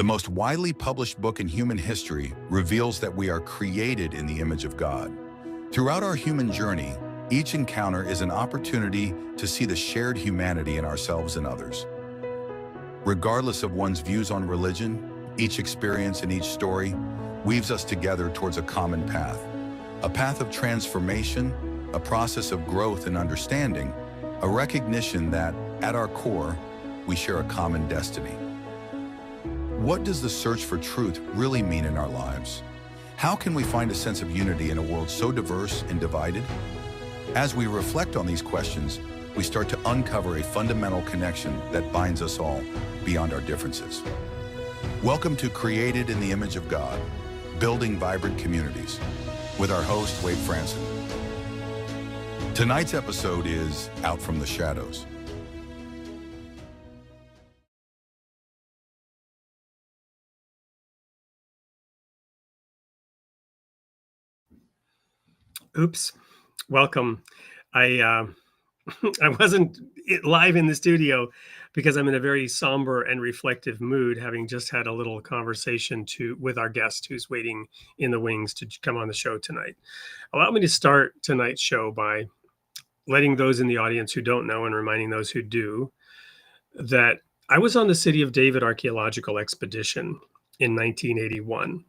The most widely published book in human history reveals that we are created in the image of God. Throughout our human journey, each encounter is an opportunity to see the shared humanity in ourselves and others. Regardless of one's views on religion, each experience and each story weaves us together towards a common path. A path of transformation, a process of growth and understanding, a recognition that, at our core, we share a common destiny. What does the search for truth really mean in our lives? How can we find a sense of unity in a world so diverse and divided? As we reflect on these questions, we start to uncover a fundamental connection that binds us all beyond our differences. Welcome to Created in the Image of God, Building Vibrant Communities, with our host, Wade Franson. Tonight's episode is Out from the Shadows. Oops. Welcome. I wasn't live in the studio because I'm in a very somber and reflective mood, having just had a little conversation with our guest who's waiting in the wings to come on the show tonight. Allow me to start tonight's show by letting those in the audience who don't know and reminding those who do that I was on the City of David archaeological expedition in 1981.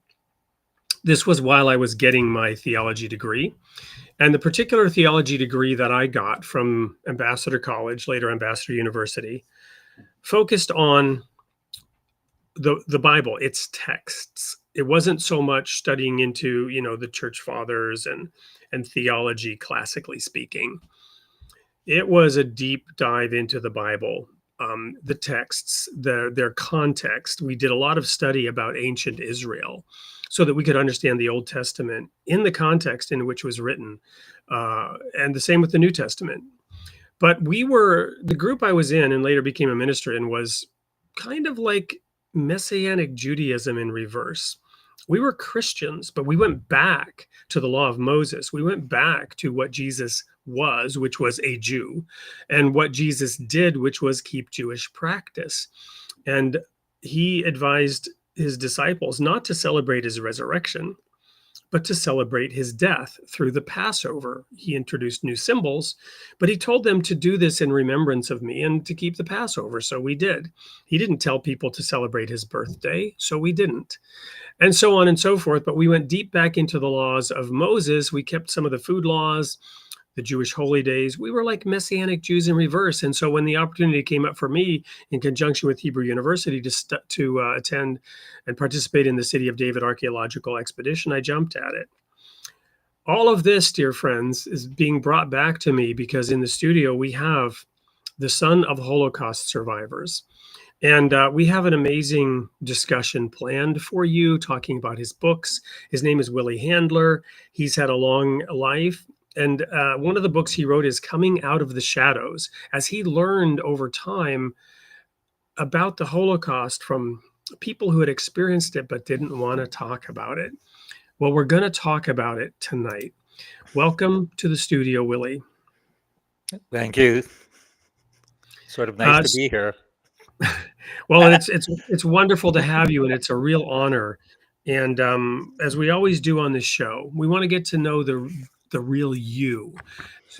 This was while I was getting my theology degree. And the particular theology degree that I got from Ambassador College, later Ambassador University, focused on the Bible, its texts. It wasn't so much studying into, the church fathers and theology, classically speaking. It was a deep dive into the Bible, the texts, their context. We did a lot of study about ancient Israel, so that we could understand the Old Testament in the context in which it was written, and the same with the New Testament. But the group I was in and later became a minister in was kind of like Messianic Judaism in reverse. We were Christians, but we went back to the law of Moses. We went back to what Jesus was, which was a Jew, and what Jesus did, which was keep Jewish practice. And he advised his disciples not to celebrate his resurrection, but to celebrate his death through the Passover. He introduced new symbols, but he told them to do this in remembrance of me and to keep the Passover. So we did. He didn't tell people to celebrate his birthday, so we didn't. And so on and so forth. But we went deep back into the laws of Moses. We kept some of the food laws, the Jewish holy days. We were like Messianic Jews in reverse. And so when the opportunity came up for me in conjunction with Hebrew University to attend and participate in the City of David archaeological expedition, I jumped at it. All of this, dear friends, is being brought back to me because in the studio we have the son of Holocaust survivors. And we have an amazing discussion planned for you, talking about his books. His name is Willie Handler. He's had a long life. And one of the books he wrote is Coming Out of the Shadows, as he learned over time about the Holocaust from people who had experienced it but didn't want to talk about it. Well, we're going to talk about it tonight. Welcome to the studio, Willie. Thank you. Sort of nice to be here. Well, and it's wonderful to have you, and it's a real honor. And as we always do on this show, we want to get to know the real you.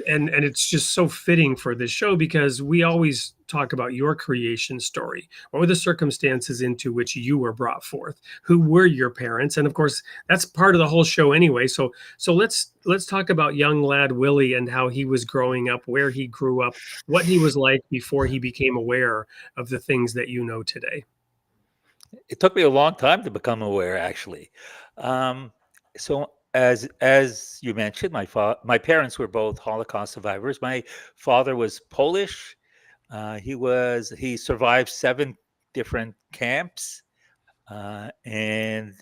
And it's just so fitting for this show because we always talk about your creation story. What were the circumstances into which you were brought forth? Who were your parents? And of course, that's part of the whole show anyway. So let's talk about young lad Willie and how he was growing up, where he grew up, what he was like before he became aware of the things that you know today. It took me a long time to become aware, actually. So as you mentioned, my parents were both Holocaust survivors. My father was Polish. He survived 7 different camps, and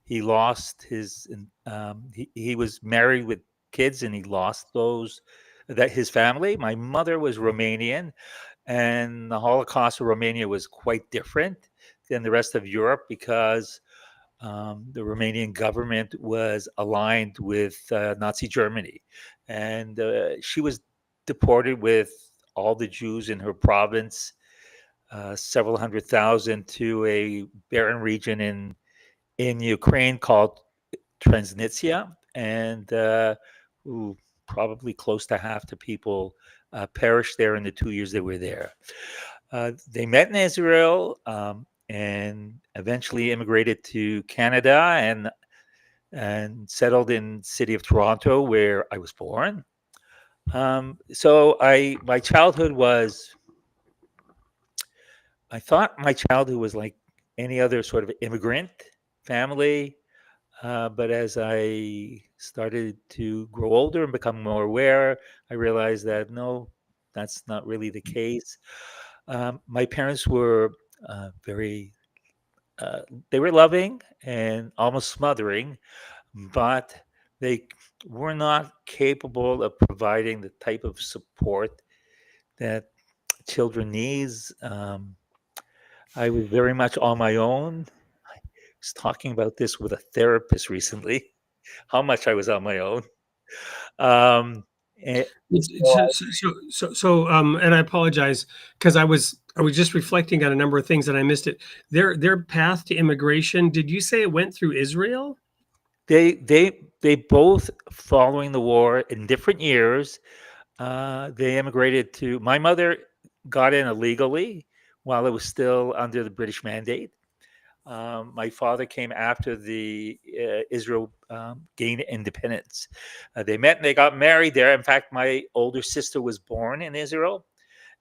he lost he was married with kids, and he lost his family. My mother was Romanian, and the Holocaust of Romania was quite different than the rest of Europe because the Romanian government was aligned with Nazi Germany, and she was deported with all the Jews in her province several 100,000 to a barren region in Ukraine called Transnistria, and probably close to half the people perished there in the 2 years they were there. They met in Israel and eventually immigrated to Canada and settled in the city of Toronto, where I was born. So my childhood was, I thought my childhood was like any other sort of immigrant family. But as I started to grow older and become more aware, I realized that no, that's not really the case. My parents were very, they were loving and almost smothering, but they were not capable of providing the type of support that children needs. I was very much on my own. I was talking about this with a therapist recently, how much I was on my own. Um, and so And I apologize because I was just reflecting on a number of things and I missed it. Their path to immigration. Did you say it went through Israel? they both, following the war in different years, they immigrated to. My mother got in illegally while it was still under the British mandate. My father came after the Israel gained independence. They met and they got married there. In fact, my older sister was born in Israel,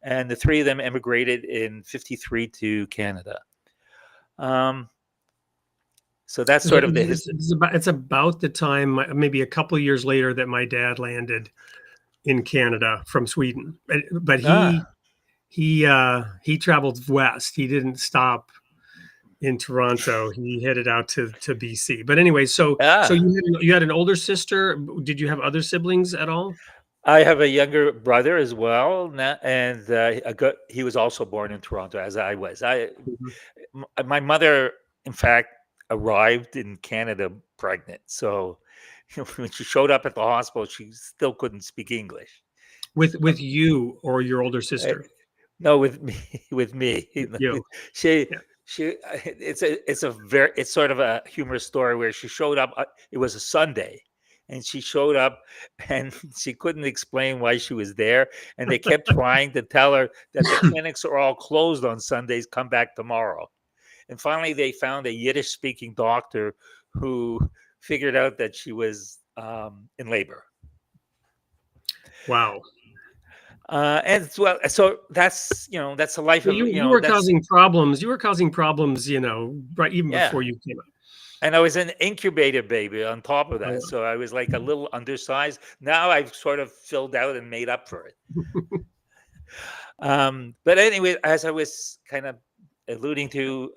and the three of them immigrated in '53 to Canada. Um, so that's So sort of the history. it's about the time, maybe a couple of years later, that my dad landed in Canada from Sweden. But Ah, he traveled west. He didn't stop in Toronto. He headed out to BC. But anyway, so ah. you had an older sister. Did you have other siblings at all? I have a younger brother as well, and he was also born in Toronto, as I was. Mhm. My mother, in fact, arrived in Canada pregnant. So when she showed up at the hospital, she still couldn't speak English. With you or your older Uh, sister? No, with me, with me. With you. She, Yeah. it's sort of a humorous story where she showed up. It was a Sunday, and she showed up, and she couldn't explain why she was there, and they kept trying to tell her that the clinics are all closed on Sundays. Come back tomorrow. And finally, they found a Yiddish-speaking doctor who figured out that she was in labor. Wow. And well, so that's the life So of you were that's causing problems. You were causing problems, right, even yeah. before you came And I was an incubator baby on top of that, out. so I was like a little undersized. Now I've sort of filled out and made up for it. But anyway, as I was kind of alluding to,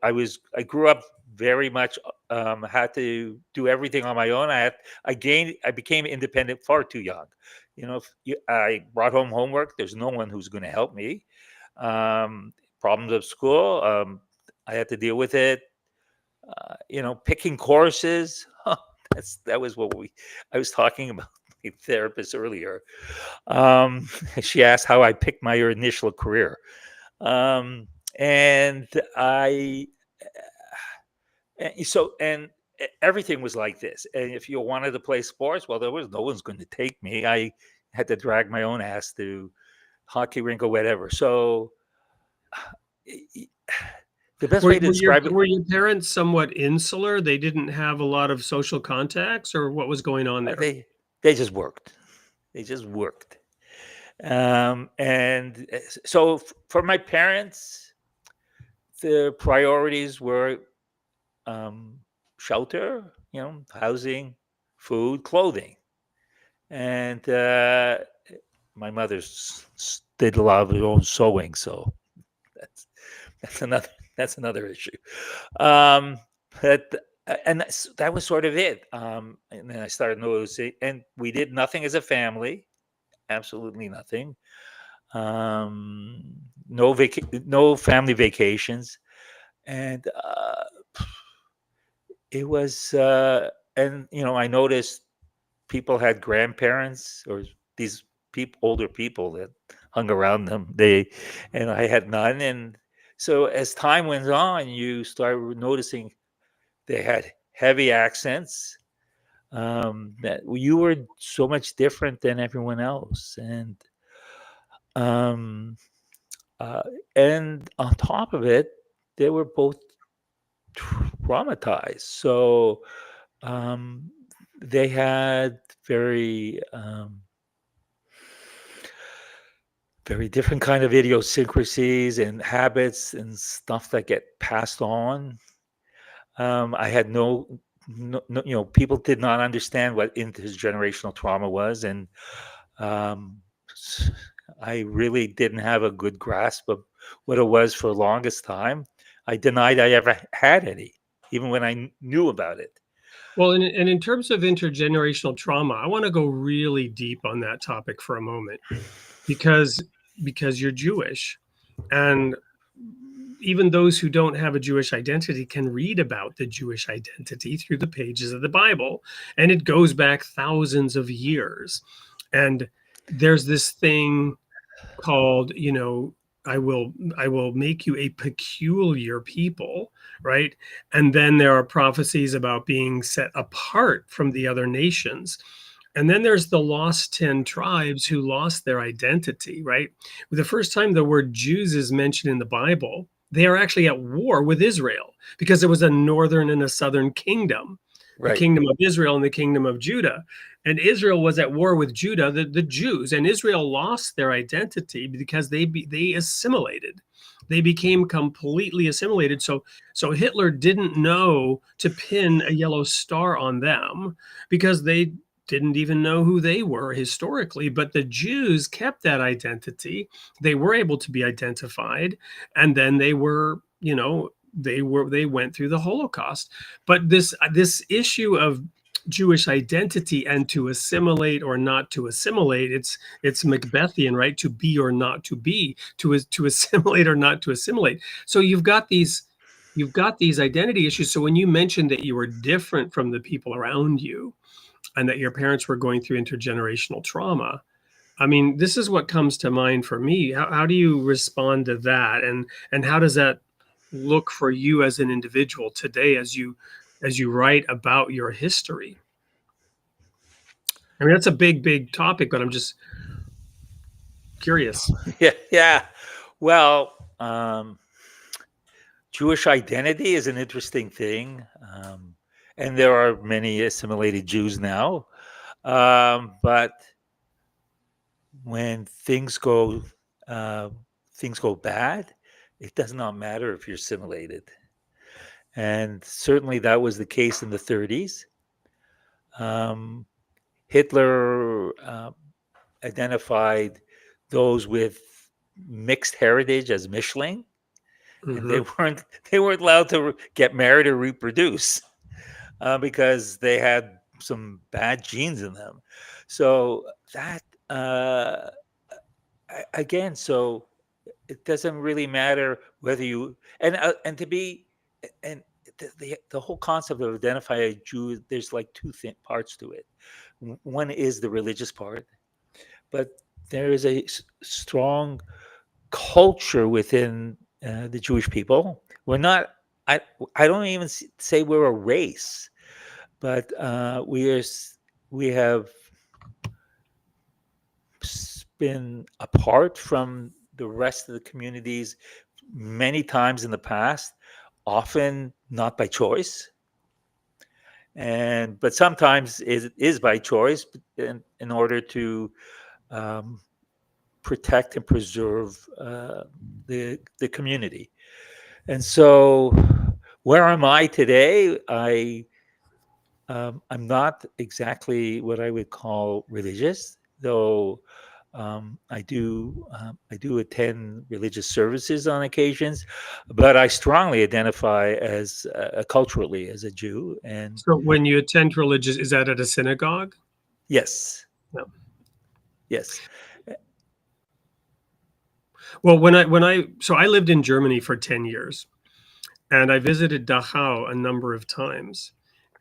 I grew up very much had to do everything on my own. I became independent far too young. I brought home homework. There's no one who's going to help me. Problems of school, I had to deal with it. Picking courses. That was what I was talking about my therapist earlier. Um, she asked how I picked my initial career. And I, and everything was like this. And if you wanted to play sports, well, there was no one's going to take me. I had to drag my own ass to hockey rink or whatever. So the best way to describe it, Were your parents somewhat insular? They didn't have a lot of social contacts, or what was going on there? they just worked. They just worked. And so for my parents, the priorities were um, shelter, housing, food, clothing, and my mother did a lot of her own sewing, so that's that's another that's another issue. Um, but and that was sort of it. And then I started noticing, and we did nothing as a family, absolutely nothing. No family vacations, and it was and I noticed people had grandparents, or these older people that hung around them. And I had none. And so as time went on, you start noticing they had heavy accents. That you were so much different than everyone else, um, uh, and on top of it, they were both traumatized. So um, they had very different kind of idiosyncrasies and habits and stuff that get passed on. I had no, people did not understand what intergenerational trauma was, and um, I really didn't have a good grasp of what it was for the longest time. I denied I ever had any, even when I knew about it. Well, and in terms of intergenerational trauma, I want to go really deep on that topic for a moment, because you're Jewish, and even those who don't have a Jewish identity can read about the Jewish identity through the pages of the Bible, and it goes back thousands of years. And there's this thing called, I will make you a peculiar people, right? And then there are prophecies about being set apart from the other nations. And then there's the lost 10 tribes who lost their identity, right? The first time the word Jews is mentioned in the Bible, they are actually at war with Israel, because there was a northern and a southern kingdom, the Right. kingdom of Israel and the kingdom of Judah. And Israel was at war with Judah, the Jews, and Israel lost their identity because they assimilated. They became completely assimilated. So Hitler didn't know to pin a yellow star on them, because they didn't even know who they were historically. But the Jews kept that identity. They were able to be identified, and then they went through the Holocaust. But this issue of Jewish identity and to assimilate or not to assimilate, it's Macbethian, right? To be or not to be, to assimilate or not to assimilate. So you've got these identity issues. So when you mentioned that you were different from the people around you, and that your parents were going through intergenerational trauma, I mean, this is what comes to mind for me. How do you respond to that, and how does that look for you as an individual today, as you write about your history? I mean, that's a big topic, but I'm just curious. Yeah, yeah. Well, Jewish identity is an interesting thing, and there are many assimilated Jews now. But when uh, things go bad, it does not matter if you're assimilated, and certainly that was the case in the 30s. Um, Hitler identified those with mixed heritage as Mischling, and Hmm. they weren't allowed to get married or reproduce because they had some bad genes in them. So that again, so it doesn't really matter whether you and to be and the whole concept of identify a Jew. There's like two parts to it. One is the religious part, but there is a strong culture within the Jewish people. We're not. I I don't even say we're a race, but we have been apart from the rest of the communities many times in the past, often not by choice, and but sometimes it is by choice in order to um, protect and preserve the community. And so, where am I today? I'm not exactly what I would call religious, though. I do attend religious services on occasions, but I strongly identify as culturally as a Jew. And So when you attend religious, is that at a synagogue? yes, No. yes, Well, so I lived in Germany for 10 years, and I visited Dachau a number of times.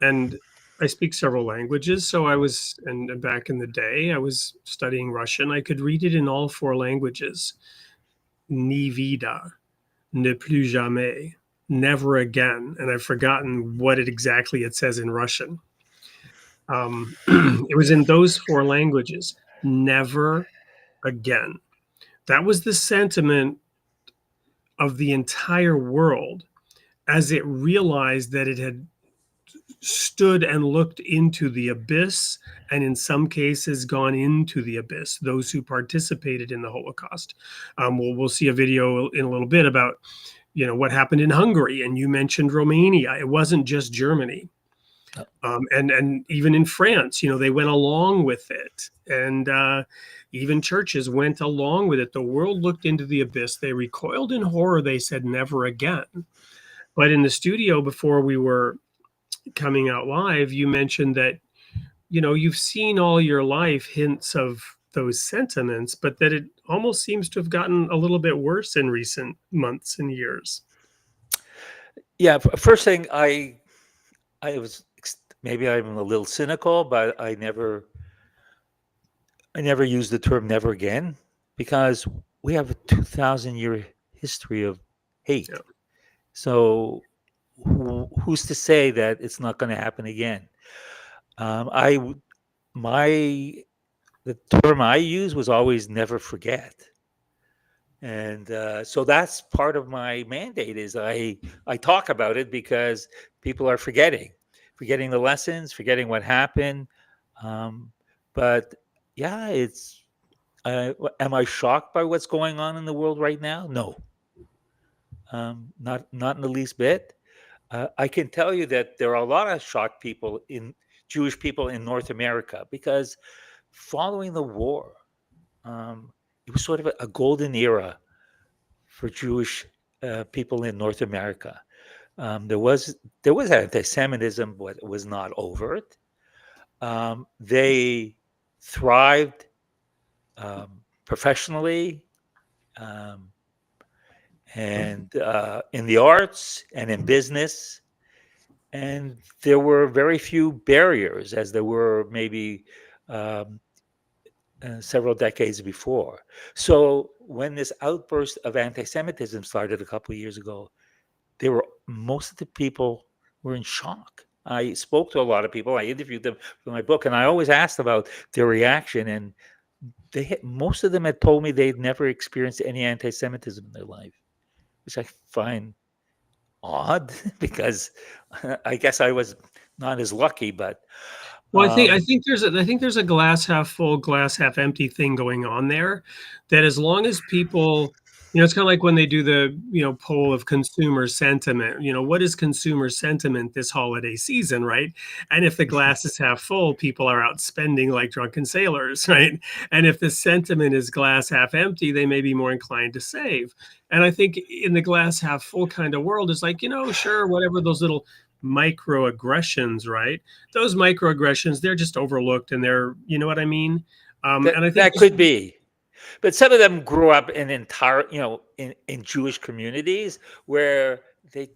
And I speak several languages. So I was, and back in the day, I was studying Russian. I could read it in all four languages. Ni vida, ne plus jamais, never again. And I've forgotten what exactly it says in Russian. It was in those four languages. Never again. That was the sentiment of the entire world as it realized that it had stood and looked into the abyss, and in some cases gone into the abyss, those who participated in the Holocaust. We'll see a video in a little bit about what happened in Hungary, and you mentioned Romania. It wasn't just Germany. And even in France, they went along with it, and even churches went along with it. The world looked into the abyss. They recoiled in horror. They said, never again. But in the studio, before we were coming out live, you mentioned that, you've seen all your life hints of those sentiments, but that it almost seems to have gotten a little bit worse in recent months and years. Yeah, first thing, I was, maybe I'm a little cynical, but I never used the term never again, because we have a 2,000-year history of hate. Yeah. So who's to say that it's not going to happen again? The term I use was always never forget. And so that's part of my mandate is I talk about it because people are forgetting the lessons, forgetting what happened. But yeah, am I shocked by what's going on in the world right now? No, not in the least bit. I can tell you that there are a lot of shocked Jewish people in North America, because following the war, it was sort of a golden era for Jewish people in North America. There was antisemitism, but it was not overt. They thrived professionally, and in the arts and in business. And there were very few barriers, as there were maybe several decades before. So when this outburst of anti-Semitism started a couple of years ago, most of the people were in shock. I spoke to a lot of people. I interviewed them for my book, and I always asked about their reaction. And most of them had told me they'd never experienced any anti-Semitism in their life, which I find odd because I guess I was not as lucky. But well, I think there's a glass half full, glass half empty thing going on there. That as long as people, it's kind of like when they do the poll of consumer sentiment. What is consumer sentiment this holiday season, right? And if the glass is half full, people are out spending like drunken sailors, right? And if the sentiment is glass half empty, they may be more inclined to save. And I think in the glass half full kind of world, it's like, sure, whatever those little microaggressions, right? Those microaggressions, they're just overlooked, and they're, you know what I mean? And I think that could be. But some of them grew up in in Jewish communities where they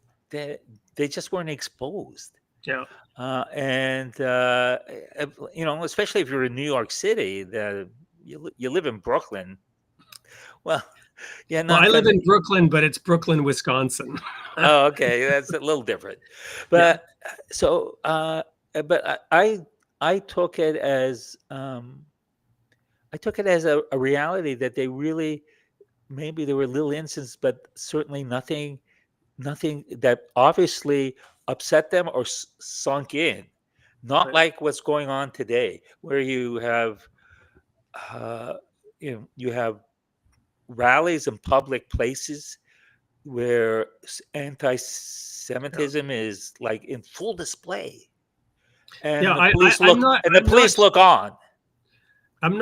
just weren't exposed. Yeah. Especially if you're in New York City, you live in Brooklyn. Well, yeah. Well, I live in Brooklyn, but it's Brooklyn, Wisconsin. Oh, okay, that's a little different. But yeah. So, but I took it as a reality that they really, maybe there were little instances, but certainly nothing that obviously upset them or sunk in. Not right. Like what's going on today, where you have, you have rallies in public places where anti-Semitism is like in full display, and the police look on. I'm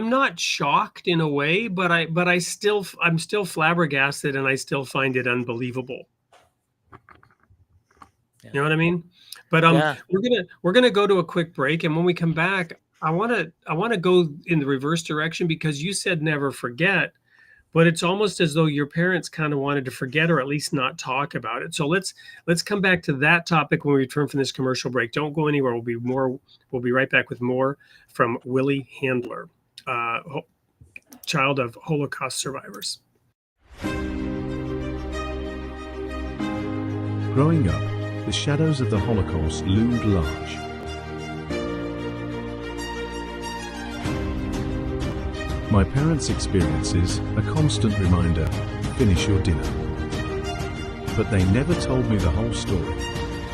not shocked in a way, but I'm still flabbergasted, and I still find it unbelievable. Yeah. You know what I mean? But yeah. we're gonna go to a quick break, and when we come back, I want to go in the reverse direction, because you said never forget, but it's almost as though your parents kind of wanted to forget or at least not talk about it. So let's come back to that topic when we return from this commercial break. Don't go anywhere. We'll be right back with more from Willie Handler, child of Holocaust survivors. Growing up, the shadows of the Holocaust loomed large. My parents' experiences, a constant reminder, finish your dinner. But they never told me the whole story.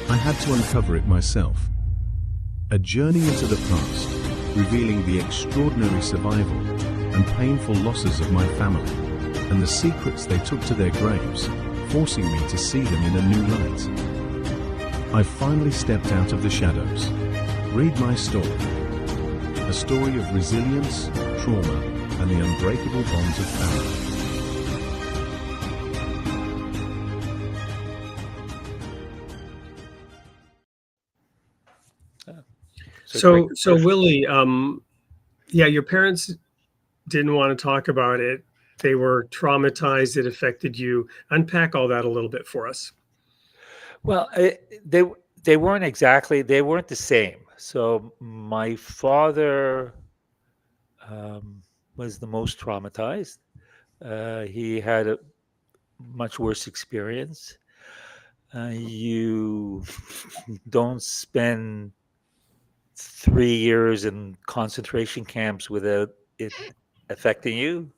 I had to uncover it myself. A journey into the past, revealing the extraordinary survival and painful losses of my family, and the secrets they took to their graves, forcing me to see them in a new light. I finally stepped out of the shadows. Read my story. A story of resilience, trauma, and the unbreakable bonds of family. So Willie, yeah, your parents didn't want to talk about it. They were traumatized. It affected you. Unpack all that a little bit for us. Well, they weren't the same. So my father was the most traumatized. He had a much worse experience. You don't spend 3 years in concentration camps without it affecting you.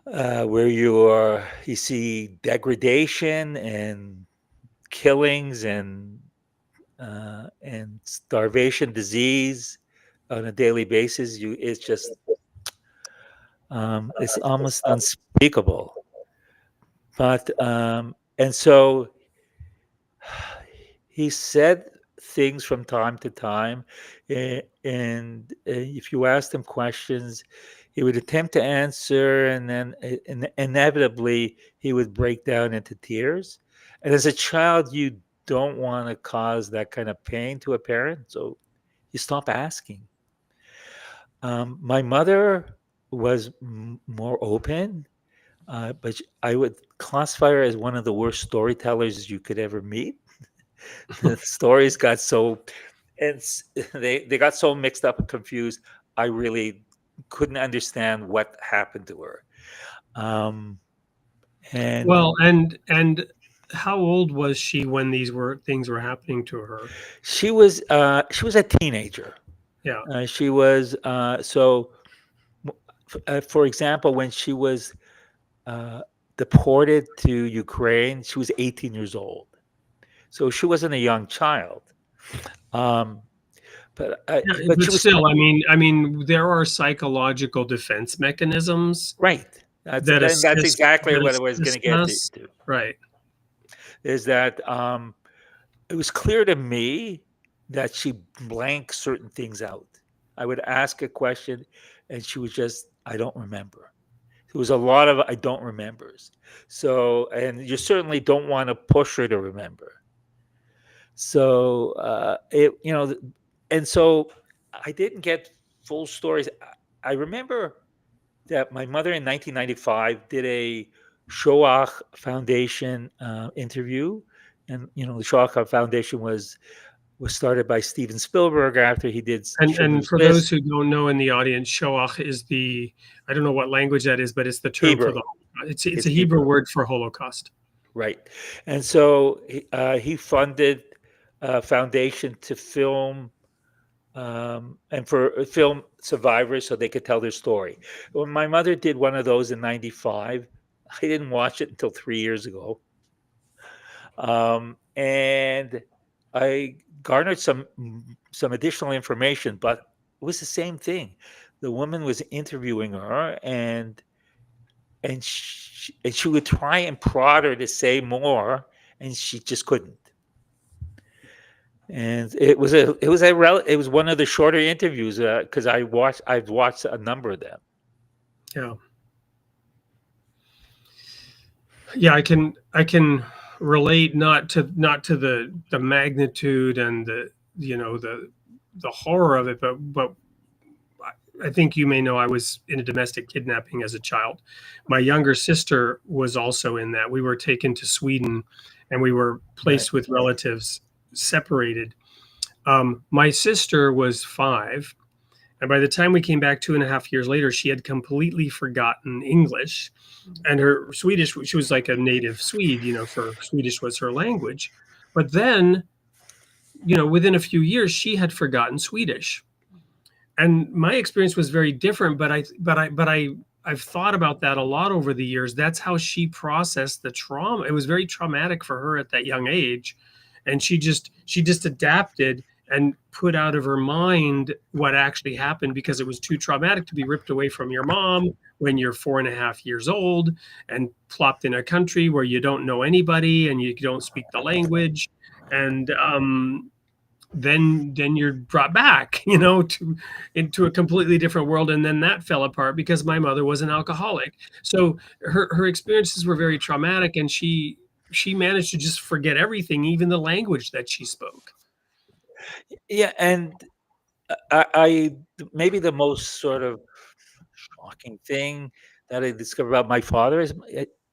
Where you see degradation and killings and starvation, disease on a daily basis. It's just it's almost unspeakable. But and so he said things from time to time, and if you asked him questions, he would attempt to answer, and then inevitably he would break down into tears. And as a child, you don't want to cause that kind of pain to a parent, so you stop asking. My mother was more open, but I would classify her as one of the worst storytellers you could ever meet. The stories got so, and they got so mixed up and confused. I really couldn't understand what happened to her. And well, and how old was she when things were happening to her? She was a teenager. Yeah. She was for example, when she was deported to Ukraine, she was 18 years old. So she wasn't a young child. But but she was still, I mean, there are psychological defense mechanisms, right. That's exactly what I was going to get to. Right. Is that it was clear to me that she blanked certain things out. I would ask a question, and she was just, I don't remember. There was a lot of I don't remembers. So, and you certainly don't want to push her to remember. So and so I didn't get full stories. I remember that my mother in 1995 did a Shoah Foundation interview, and the Shoah Foundation was started by Steven Spielberg after he did. And for those who don't know in the audience, Shoah is I don't know what language that is, but it's the term Hebrew. for it's a Hebrew word for Holocaust. Right. And so he funded a foundation to film and for film survivors so they could tell their story. When my mother did one of those in 95, I didn't watch it until 3 years ago. And I garnered some additional information, but it was the same thing. The woman was interviewing her, and she would try and prod her to say more, and she just couldn't. And it was one of the shorter interviews because I've watched a number of them. Yeah. Yeah, I can relate not to the magnitude and the horror of it, but I think you may know I was in a domestic kidnapping as a child. My younger sister was also in that. We were taken to Sweden and we were Right. placed with relatives separated. My sister was 5. And by the time we came back 2.5 years later, she had completely forgotten English. And her Swedish, she was like a native Swede, for Swedish was her language. But then, within a few years, she had forgotten Swedish. And my experience was very different, I've thought about that a lot over the years. That's how she processed the trauma. It was very traumatic for her at that young age. And she just adapted and put out of her mind what actually happened because it was too traumatic to be ripped away from your mom when you're 4.5 years old and plopped in a country where you don't know anybody and you don't speak the language. And then you're brought back, into a completely different world. And then that fell apart because my mother was an alcoholic. So her experiences were very traumatic, and she managed to just forget everything, even the language that she spoke. Yeah, and I maybe the most sort of shocking thing that I discovered about my father is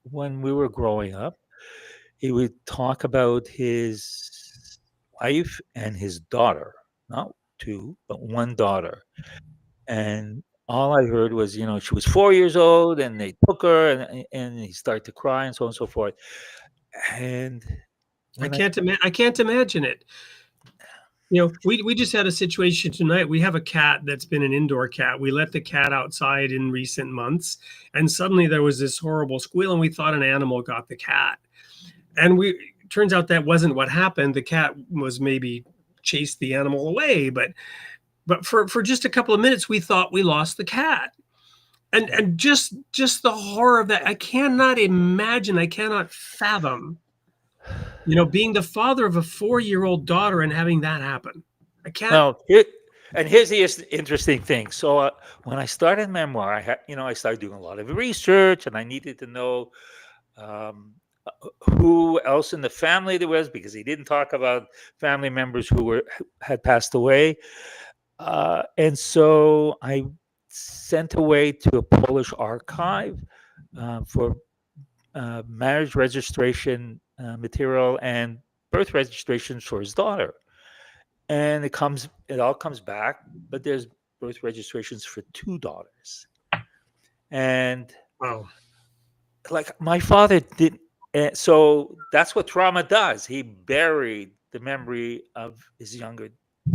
when we were growing up, he would talk about his wife and his daughter, not 2, but 1 daughter. And all I heard was, she was 4 years old and they took her and he started to cry and so on and so forth. And I when can't imagine it. We just had a situation tonight. We have a cat that's been an indoor cat. We let the cat outside in recent months, and suddenly there was this horrible squeal, and we thought an animal got the cat. And turns out that wasn't what happened. The cat was maybe chased the animal away, but for just a couple of minutes, we thought we lost the cat. And just the horror of that. I cannot imagine. I cannot fathom being the father of a 4-year-old daughter and having that happen. I can't. Well, here's the interesting thing. So when I started memoir, I started doing a lot of research, and I needed to know who else in the family there was, because he didn't talk about family members who had passed away. And so I sent away to a Polish archive for marriage registration material and birth registrations for his daughter. And it all comes back, but there's birth registrations for 2 daughters. And Wow. like my father didn't. So that's what trauma does. He buried the memory of his younger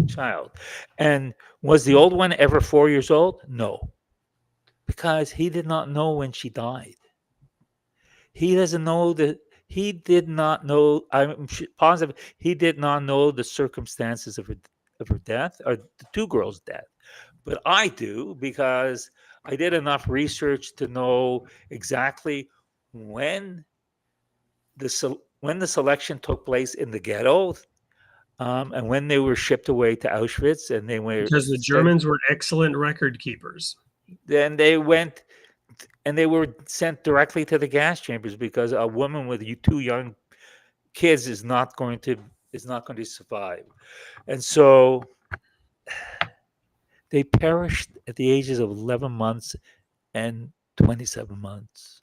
child. And was the old one ever 4 years old? No, because he did not know when she died. He doesn't know that. He did not know. I'm positive he did not know the circumstances of her death, or the 2 girls' death. But I do, because I did enough research to know exactly when the selection took place in the ghetto, and when they were shipped away to Auschwitz, and they were Because the Germans were excellent record keepers. Then they went, and they were sent directly to the gas chambers, because a woman with 2 young kids is not going to survive. And so they perished at the ages of 11 months and 27 months.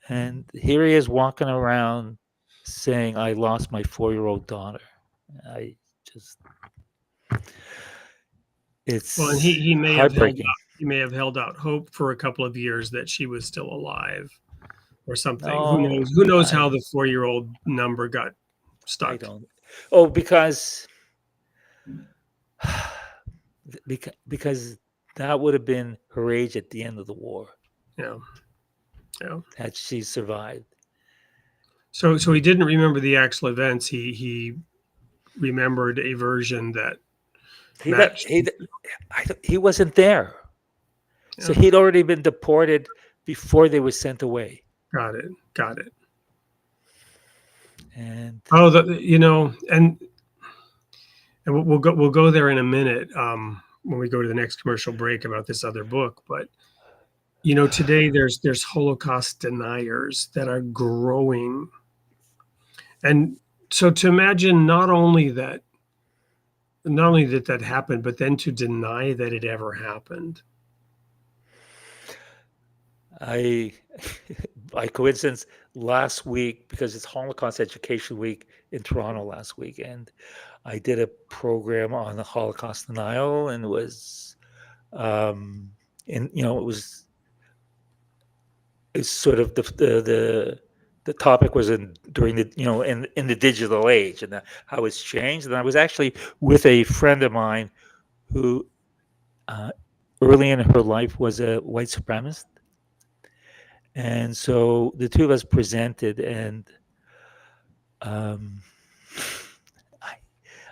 And here he is walking around saying, I lost my 4-year-old daughter. It's Well, and he may have heartbreaking. he may have held out hope for a couple of years that she was still alive or something. No, Who knows how the 4-year-old number got I stuck? don't. Oh, because that would have been her age at the end of the war, Yeah. had she survived. So he didn't remember the actual events. He remembered a version that matched. He wasn't there. So Yeah. he'd already been deported before they were sent away. Got it. And and we'll go there in a minute when we go to the next commercial break about this other book. But today there's Holocaust deniers that are growing, and so to imagine not only that not only did that happen, but then to deny that it ever happened. I, by coincidence, last week, because it's Holocaust Education Week in Toronto last week, and I did a program on the Holocaust denial, and it was, it was, it's sort of the topic was during the in the digital age, and how it's changed. And I was actually with a friend of mine who, early in her life, was a white supremacist. And so the two of us presented, and um, I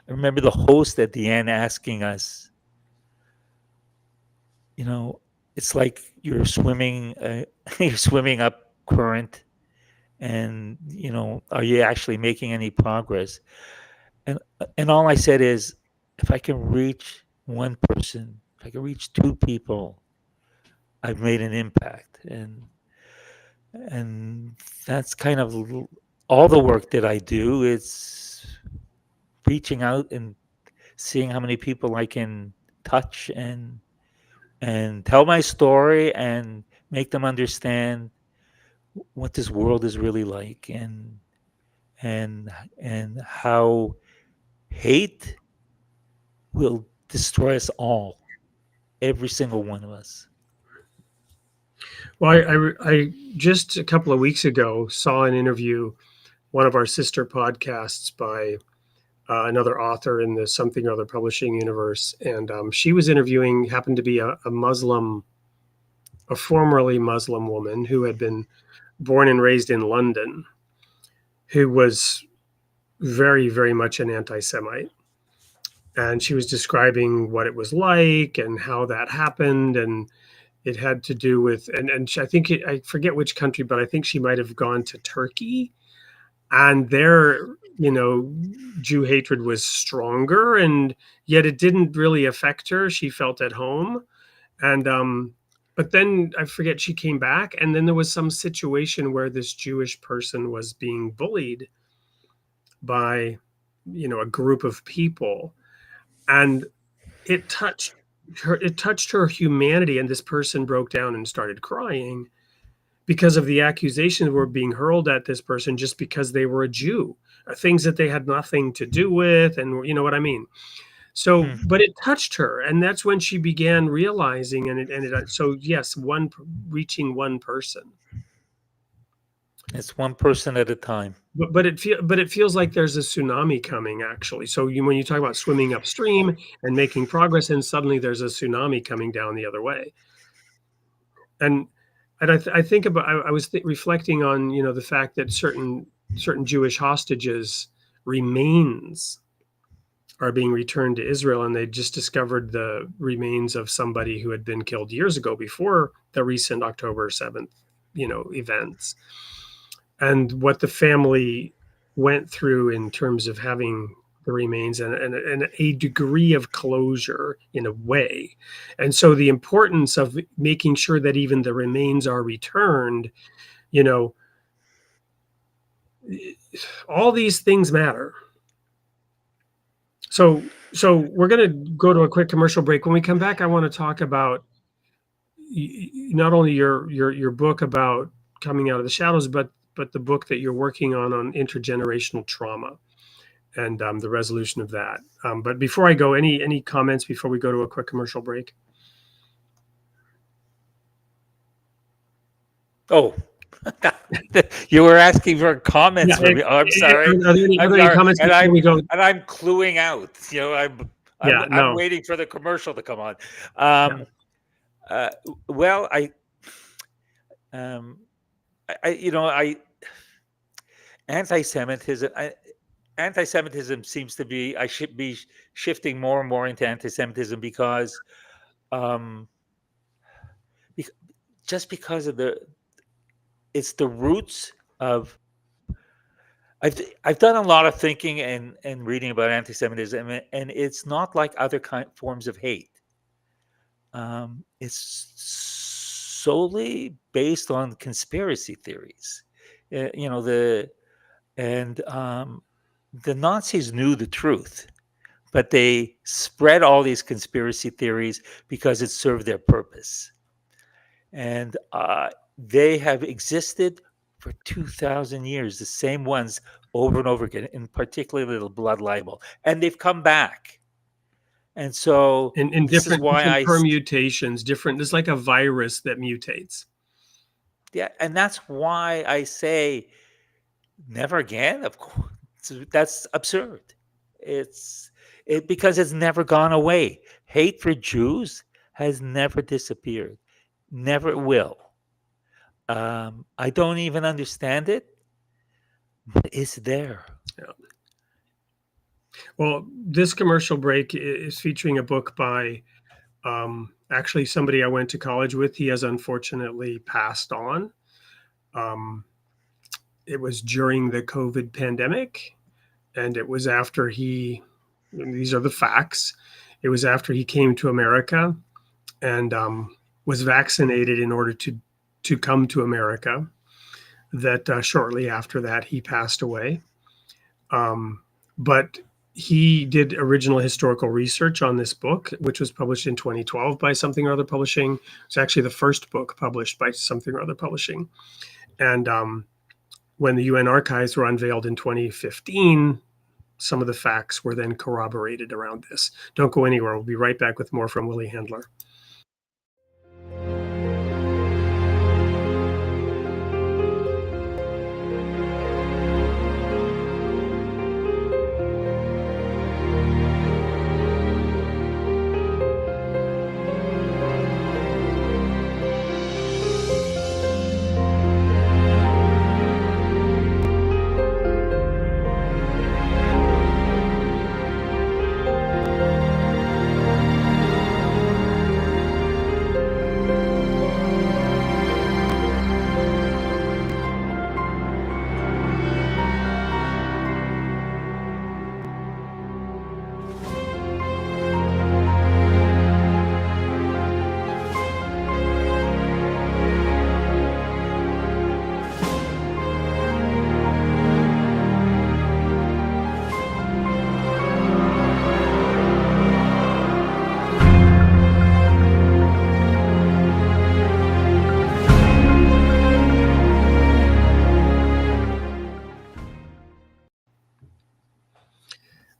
remember the host at the end asking us, it's like you're swimming, you're swimming up current, and are you actually making any progress? And all I said is, if I can reach one person, if I can reach two people, I've made an impact. And that's kind of all the work that I do. It's reaching out and seeing how many people I can touch, and tell my story and make them understand what this world is really like, and and how hate will destroy us all, every single one of us. Well, I just a couple of weeks ago saw an interview, one of our sister podcasts by another author in the something or other publishing universe, and she was interviewing, happened to be a Muslim, a formerly Muslim woman who had been born and raised in London, who was very, very much an anti-Semite. And she was describing what it was like and how that happened. And it had to do with, and I think, I forget which country, but I think she might have gone to Turkey. And there, Jew hatred was stronger, and yet it didn't really affect her. She felt at home. And, but then I forget, she came back, and then there was some situation where this Jewish person was being bullied by, a group of people. And it touched her humanity, and this person broke down and started crying because of the accusations were being hurled at this person just because they were a Jew, things that they had nothing to do with, and you know what I mean. So, but it touched her, and that's when she began realizing, and it ended up. So yes, reaching one person. It's one person at a time. But it feels like there's a tsunami coming, actually. So when you talk about swimming upstream and making progress, and suddenly there's a tsunami coming down the other way. And I think about, I was reflecting on the fact that certain Jewish hostages remains are being returned to Israel, and they just discovered the remains of somebody who had been killed years ago before the recent October 7th events. And what the family went through in terms of having the remains and a degree of closure in a way. And so the importance of making sure that even the remains are returned, all these things matter. So we're going to go to a quick commercial break. When we come back, I want to talk about not only your book about coming out of the shadows, but the book that you're working on intergenerational trauma and the resolution of that. But before I go, any comments before we go to a quick commercial break? Oh, you were asking for comments from me. Oh, I'm sorry. Are there any comments before we go? And I'm cluing out. I'm waiting for the commercial to come on. Well, anti-Semitism seems to be, I should be shifting more and more into anti-Semitism because just because of it's the roots of, I've done a lot of thinking and reading about anti-Semitism, and it's not like other forms of hate. It's solely based on conspiracy theories. The Nazis knew the truth, but they spread all these conspiracy theories because it served their purpose. And they have existed for 2,000 years, the same ones over and over again, in particularly the blood libel. And they've come back. And so in this is why different permutations, different, it's like a virus that mutates. Yeah, and that's why I say never again. Of course, that's absurd. Because it's never gone away. Hate for Jews has never disappeared, never will. I don't even understand it, but it's there. Yeah. Well, this commercial break is featuring a book by actually somebody I went to college with. He has unfortunately passed on. It was during the COVID pandemic, and it was after these are the facts, it was after he came to America and was vaccinated in order to come to America, that shortly after that he passed away. But he did original historical research on this book, which was published in 2012 by Something or Other Publishing. It's actually the first book published by Something or Other Publishing. And when the UN archives were unveiled in 2015, some of the facts were then corroborated around this. Don't go anywhere. We'll be right back with more from Willie Handler.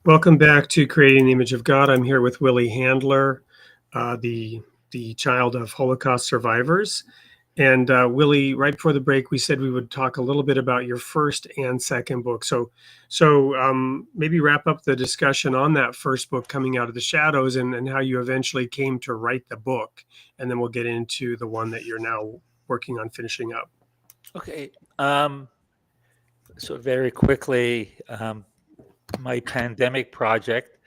Welcome back to Creating the Image of God. I'm here with Willie Handler, the child of Holocaust survivors. And Willie, right before the break, we said we would talk a little bit about your first and second book. So maybe wrap up the discussion on that first book, Coming Out of the Shadows, and how you eventually came to write the book. And then we'll get into the one that you're now working on finishing up. Okay. So very quickly, my pandemic project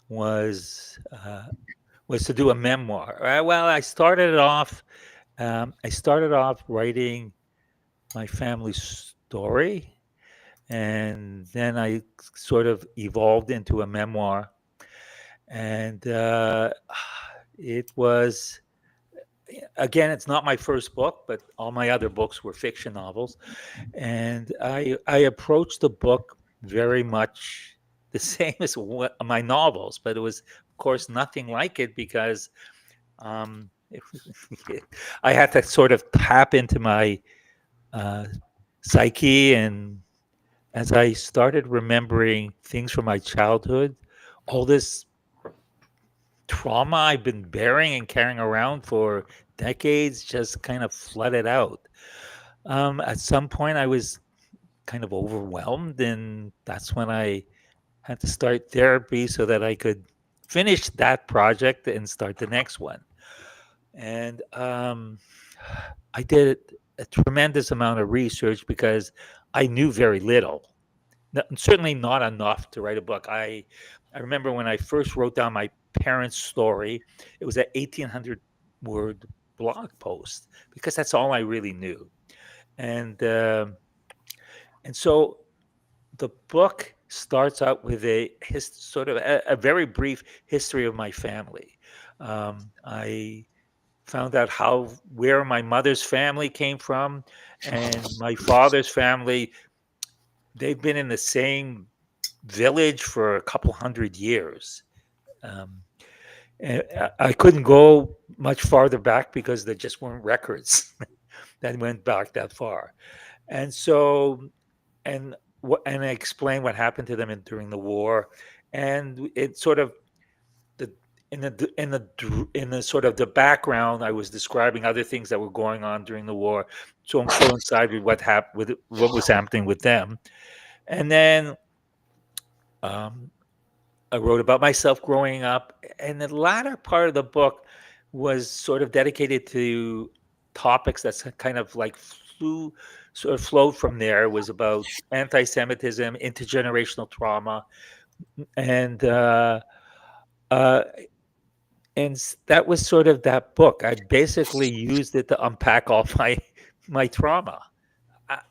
was to do a memoir. Well, I started off writing my family story, and then I sort of evolved into a memoir. And it was, again, it's not my first book, but all my other books were fiction novels. And I approached the book very much the same as my novels, but it was, of course, nothing like it because I had to sort of tap into my psyche. And as I started remembering things from my childhood, all this trauma I've been bearing and carrying around for decades just kind of flooded out. At some point, I was kind of overwhelmed, and that's when I had to start therapy so that I could finish that project and start the next one. And I did a tremendous amount of research because I knew very little. Certainly not enough to write a book. I remember when I first wrote down my parents' story, it was an 1,800-word blog post because that's all I really knew. And so the book starts out with a very brief history of my family. I found out where my mother's family came from, and my father's family. They've been in the same village for a couple hundred years. Um, and I couldn't go much farther back because there just weren't records that went back that far. And so, and I explained what happened to them during the war, and it sort of the in the sort of the background, I was describing other things that were going on during the war, so coincide with what was happening with them, and then um, I wrote about myself growing up, and the latter part of the book was sort of dedicated to topics that's kind of like sort of flowed from there. It was about anti-Semitism, intergenerational trauma, and uh, that was sort of that book. I basically used it to unpack all my trauma.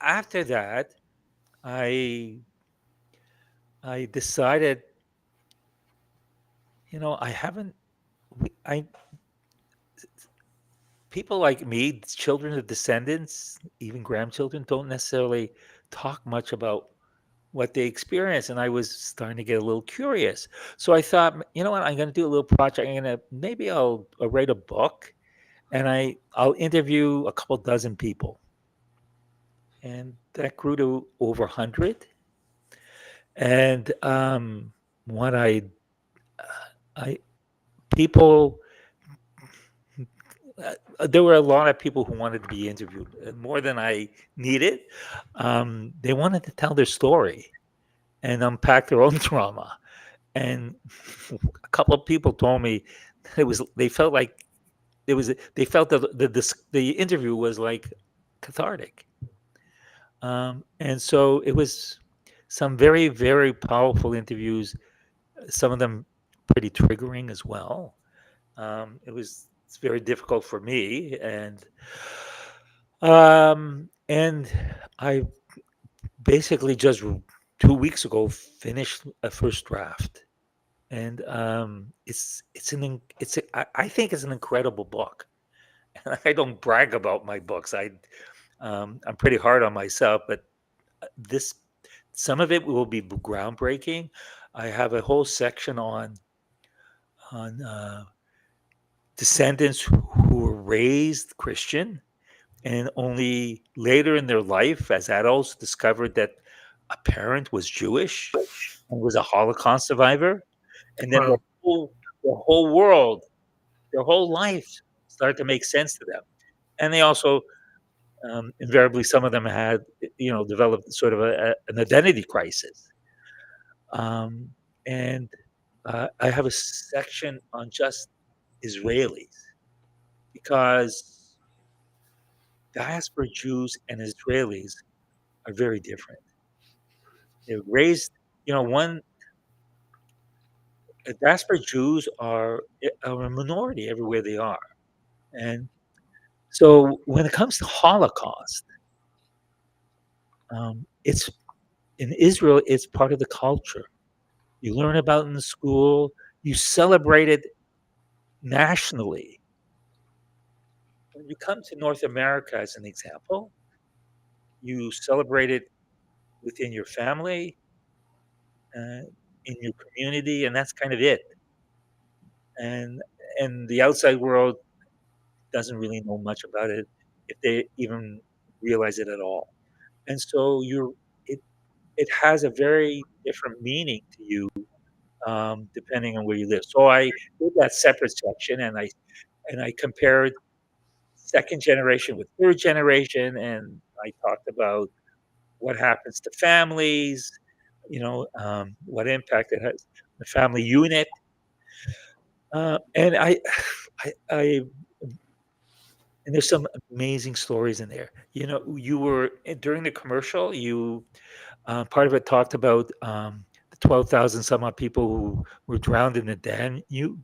After that, I I decided, I haven't. I People like me, children of descendants, even grandchildren, don't necessarily talk much about what they experience. And I was starting to get a little curious. So I thought, you know what, I'm going to do a little project. Maybe I'll write a book, and I'll interview a couple dozen people. And that grew to over 100. And what I people there were a lot of people who wanted to be interviewed, more than I needed. They wanted to tell their story and unpack their own trauma. And a couple of people told me they felt like they felt that the interview was like cathartic. And so it was some very, very powerful interviews, some of them pretty triggering as well. It's very difficult for me, and I basically just 2 weeks ago finished a first draft, and I think it's an incredible book. And I don't brag about my books. I'm pretty hard on myself, but this some of it will be groundbreaking. I have a whole section on descendants who were raised Christian and only later in their life as adults discovered that a parent was Jewish and was a Holocaust survivor, and then Wow. the whole world, their whole life started to make sense to them. And they also invariably, some of them had developed sort of an identity crisis. Um, and I have a section on just Israelis, because diaspora Jews and Israelis are very different. They're raised, one diaspora Jews are a minority everywhere they are, and so when it comes to Holocaust, it's in Israel. It's part of the culture. You learn about it in school. You celebrate it nationally. When you come to North America, as an example, you celebrate it within your family, uh, in your community, and that's kind of it. And the outside world doesn't really know much about it, if they even realize it at all. And so it it has a very different meaning to you, depending on where you live. So I did that separate section, and I compared second generation with third generation, and I talked about what happens to families, what impact it has the family unit. And I and there's some amazing stories in there. You were during the commercial. You part of it talked about the 12,000 some odd people who were drowned in the Danube.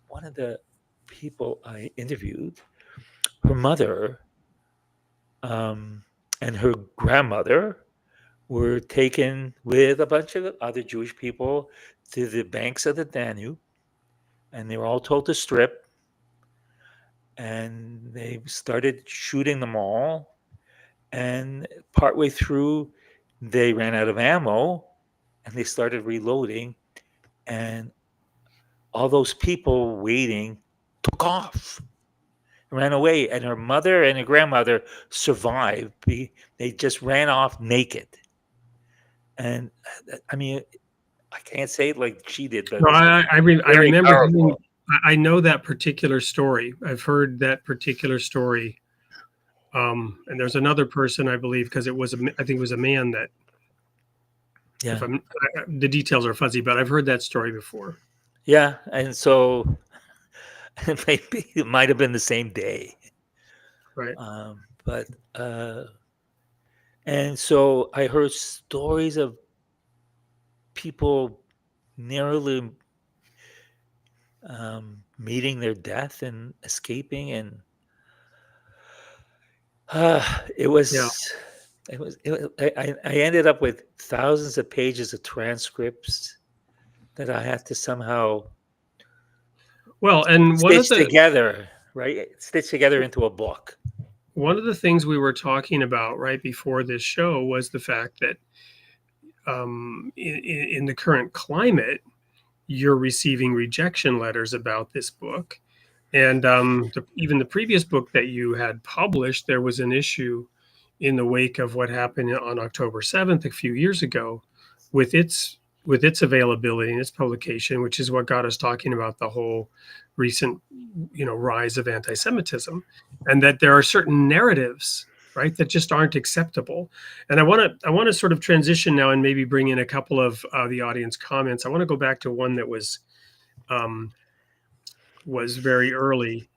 One of the people I interviewed, her mother and her grandmother were taken with a bunch of other Jewish people to the banks of the Danube, and they were all told to strip, and they started shooting them all. And partway through, they ran out of ammo, and they started reloading, and all those people waiting took off, ran away, and her mother and her grandmother survived. They just ran off naked. And I mean, I can't say it like she did, but it No, was I very remember hearing, powerful. I know that particular story. I've heard that particular story. And there's another person, I believe, because I think it was a man that, if Yeah. the details are fuzzy, but I've heard that story before. Yeah. And so maybe it might have been the same day. Right. But and so I heard stories of people nearly meeting their death and escaping, and it Yeah. was I ended up with thousands of pages of transcripts that I had to somehow Well, and stitch together, right? Stitch together into a book. one of the things we were talking about right before this show was the fact that in the current climate, you're receiving rejection letters about this book. And even the previous book that you had published, there was an issue in the wake of what happened on October 7th a few years ago with its availability and its publication, which is what got us talking about the whole recent rise of anti-Semitism, and that there are certain narratives, right, that just aren't acceptable. And I want to sort of transition now and maybe bring in a couple of the audience comments. I want to go back to one that was very early,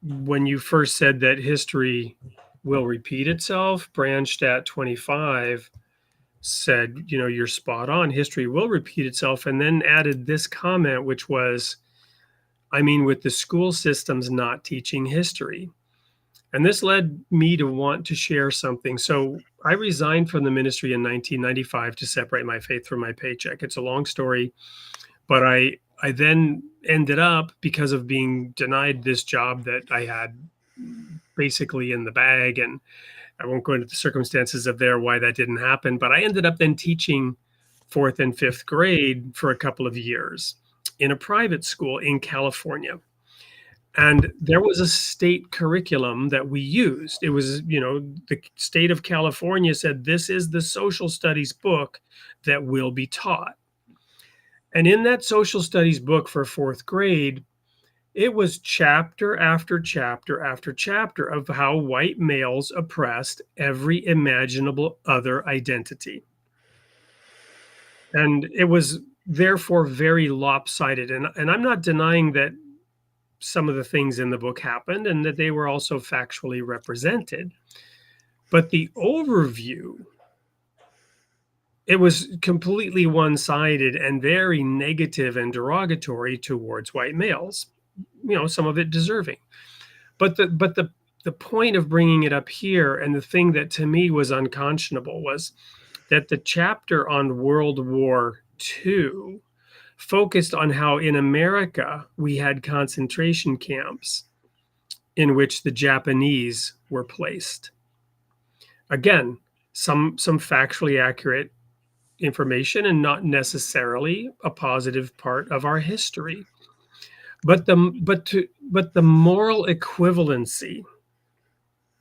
when you first said that history will repeat itself. Brandstat 25 said, you're spot on. History will repeat itself, and then added this comment, which was, I mean, with the school systems not teaching history. And this led me to want to share something. So I resigned from the ministry in 1995 to separate my faith from my paycheck. It's a long story, but I then ended up, because of being denied this job that I had basically in the bag, and I won't go into the circumstances of why that didn't happen, but I ended up then teaching fourth and fifth grade for a couple of years in a private school in California. And there was a state curriculum that we used. It was, the state of California said, this is the social studies book that will be taught. And in that social studies book for fourth grade, it was chapter after chapter after chapter of how white males oppressed every imaginable other identity. And it was therefore very lopsided. And I'm not denying that some of the things in the book happened and that they were also factually represented. But the overview, it was completely one-sided and very negative and derogatory towards white males. Some of it deserving. But the point of bringing it up here, and the thing that to me was unconscionable, was that the chapter on World War II focused on how in America we had concentration camps in which the Japanese were placed. Again, some factually accurate information and not necessarily a positive part of our history. But the moral equivalency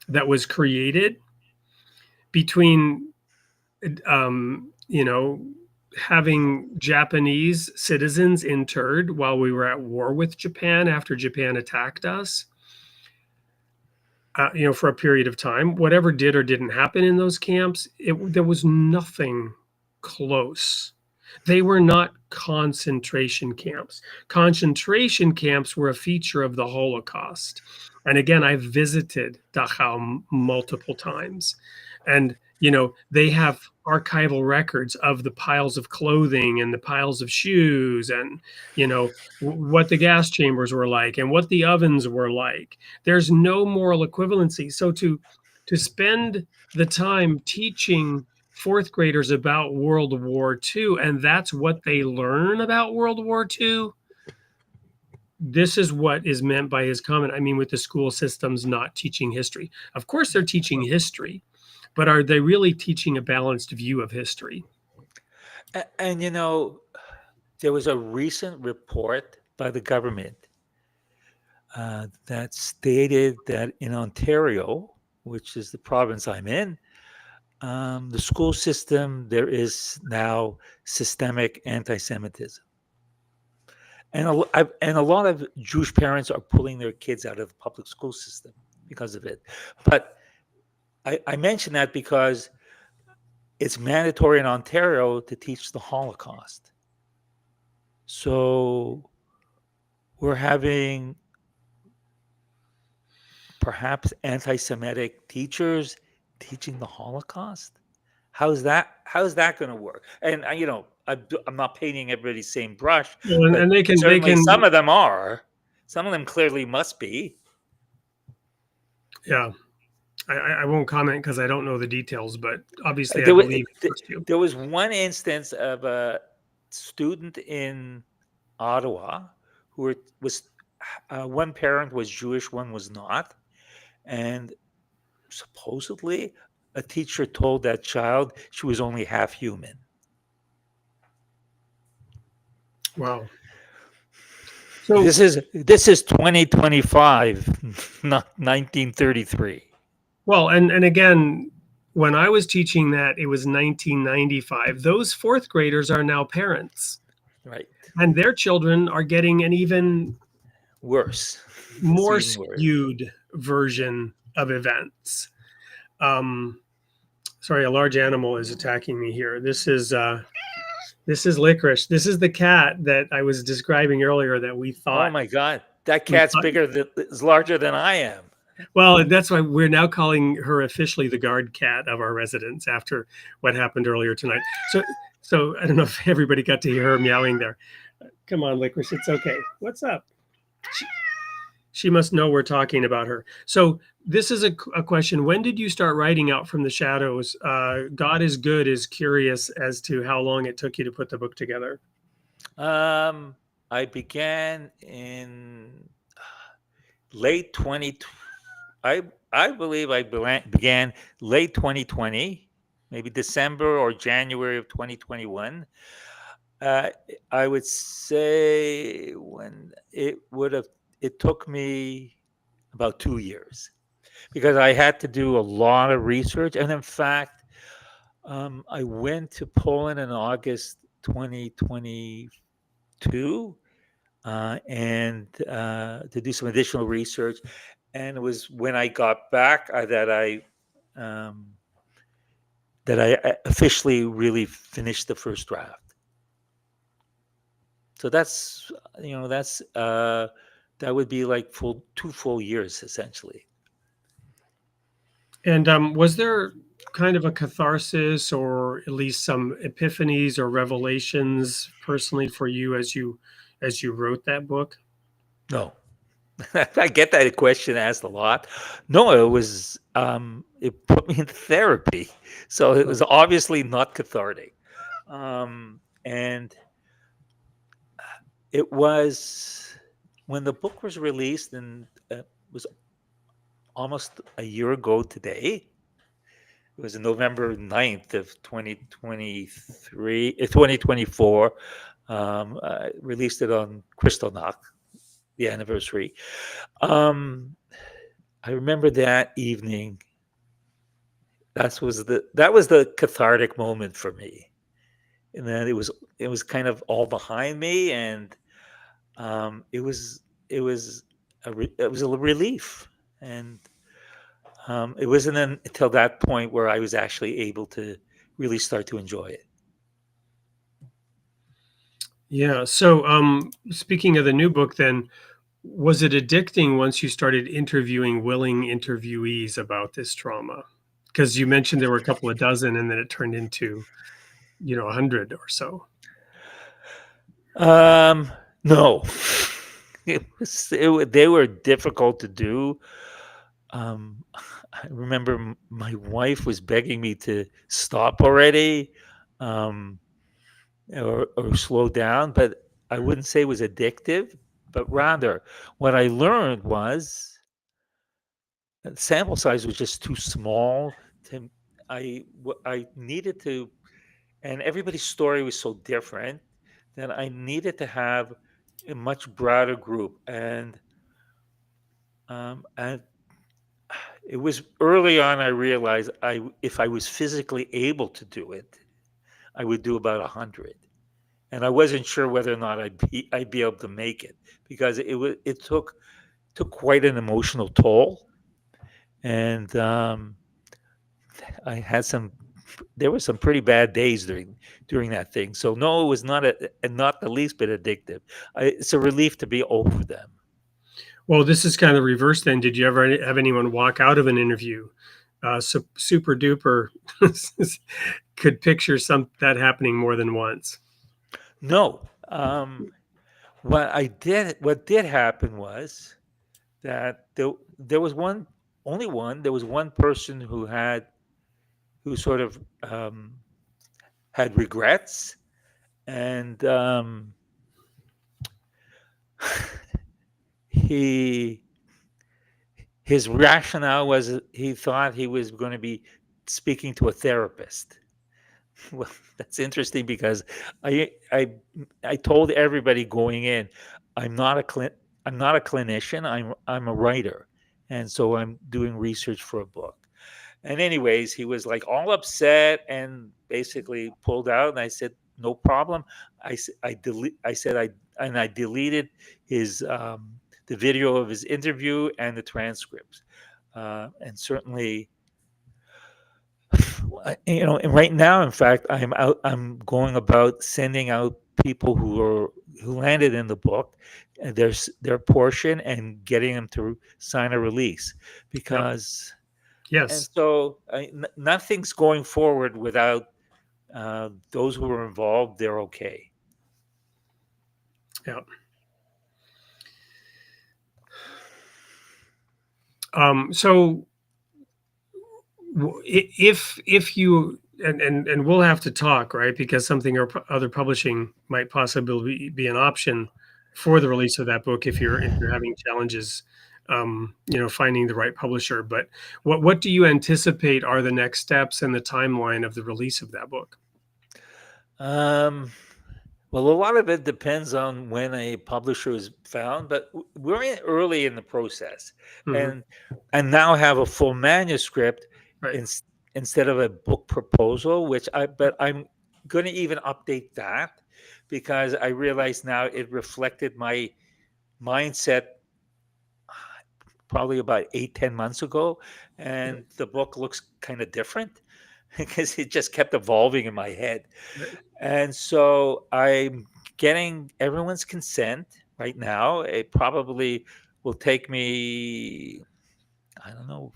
that was created between having Japanese citizens interred while we were at war with Japan after Japan attacked us, for a period of time, whatever did or didn't happen in those camps, there was nothing close. They were not concentration camps. Concentration camps were a feature of the Holocaust. And again, I visited Dachau multiple times. And, they have archival records of the piles of clothing and the piles of shoes and, what the gas chambers were like and what the ovens were like. There's no moral equivalency. So to spend the time teaching fourth graders about World War II, and that's what they learn about World War II, this is what is meant by his comment. I mean, with the school systems not teaching history. Of course, they're teaching history, but are they really teaching a balanced view of history? And There was a recent report by the government that stated that in Ontario, which is the province I'm in, the school system, there is now systemic anti-Semitism. And a lot of Jewish parents are pulling their kids out of the public school system because of it. But I mention that because it's mandatory in Ontario to teach the Holocaust. So we're having perhaps anti-Semitic teachers teaching the Holocaust. How's that going to work? And I'm not painting everybody's same brush, Well, but and they can certainly some of them are. Some of them clearly must be. yeah. I won't comment because I don't know the details, but obviously I There was, believe it first you. there was one instance of a student in Ottawa who was one parent was Jewish, one was not, and supposedly a teacher told that child she was only half human. Wow. So This is 2025, not 1933. well, and again, when I was teaching that, it was 1995. Those fourth graders are now parents, Right. and their children are getting an even Worse. more It's even worse. skewed version of events. Sorry, a large animal is attacking me here. This is Licorice. This is the cat that I was describing earlier that we thought. Oh my God. That cat's is larger than I am. Well, that's why we're now calling her officially the guard cat of our residence after what happened earlier tonight. So I don't know if everybody got to hear her meowing there. Come on, Licorice, it's okay. What's up? She must know we're talking about her. So this is a question. When did you start writing Out from the Shadows? God is Good is curious as to how long it took you to put the book together. I began in late 20. I believe I began late 2020, maybe December or January of 2021. I would say when it took me about 2 years because I had to do a lot of research. And in fact, I went to Poland in August 2022 and to do some additional research. And it was when I got back that I officially really finished the first draft. So that would be like 2 full years essentially. And was there kind of a catharsis or at least some epiphanies or revelations personally for you as you wrote that book? No. I get that question asked a lot. No, it was it put me in therapy. So it was obviously not cathartic. And it was when the book was released, and it was almost a year ago today. It was November 9th of 2024. I released it on Kristallnacht, the anniversary. I remember that evening. That was the cathartic moment for me. And then it was kind of all behind me, and it was a relief. And it wasn't until that point where I was actually able to really start to enjoy it. Yeah. So speaking of the new book, then, was it addicting once you started interviewing willing interviewees about this trauma? Because you mentioned there were a couple of dozen, and then it turned into, 100 or so. No, they were difficult to do. I remember my wife was begging me to stop already, or slow down, but I wouldn't say it was addictive, but rather what I learned was the sample size was just too small. I needed to, and everybody's story was so different that I needed to have a much broader group, and it was early on I realized if I was physically able to do it, I would do about 100, and I wasn't sure whether or not I'd be able to make it, because it took quite an emotional toll, and I had some there were some pretty bad days during that thing. So no, it was not the least bit addictive. It's a relief to be over them. Well, this is kind of reverse then. Did you ever have anyone walk out of an interview super duper could picture that happening more than once? No. What did happen was that there was there was one person who sort of had regrets, and he his rationale was he thought he was going to be speaking to a therapist. Well, that's interesting because I I I told everybody going in, I'm not I'm not a clinician. I'm a writer, and so I'm doing research for a book. And anyways, he was like all upset and basically pulled out. And I said, no problem. I said I deleted his the video of his interview and the transcripts, and certainly and right now, in fact, I'm going about sending out people who landed in the book, their portion, and getting them to sign a release, Yep. because and Yes. so nothing's going forward without those who are involved. They're okay. Yeah. So if you and we'll have to talk, right? Because something or other publishing might possibly be an option for the release of that book if you're having challenges, finding the right publisher. But what do you anticipate are the next steps and the timeline of the release of that book? Um, well, a lot of it depends on when a publisher is found, but early in the process, Mhm. and now have a full manuscript Right. in, instead of a book proposal, but I'm going to even update that, because I realize now it reflected my mindset probably about 8-10 months ago, Yeah. and the book looks kind of different because it just kept evolving in my head. Right. And so I'm getting everyone's consent right now. It probably will take me, I don't know,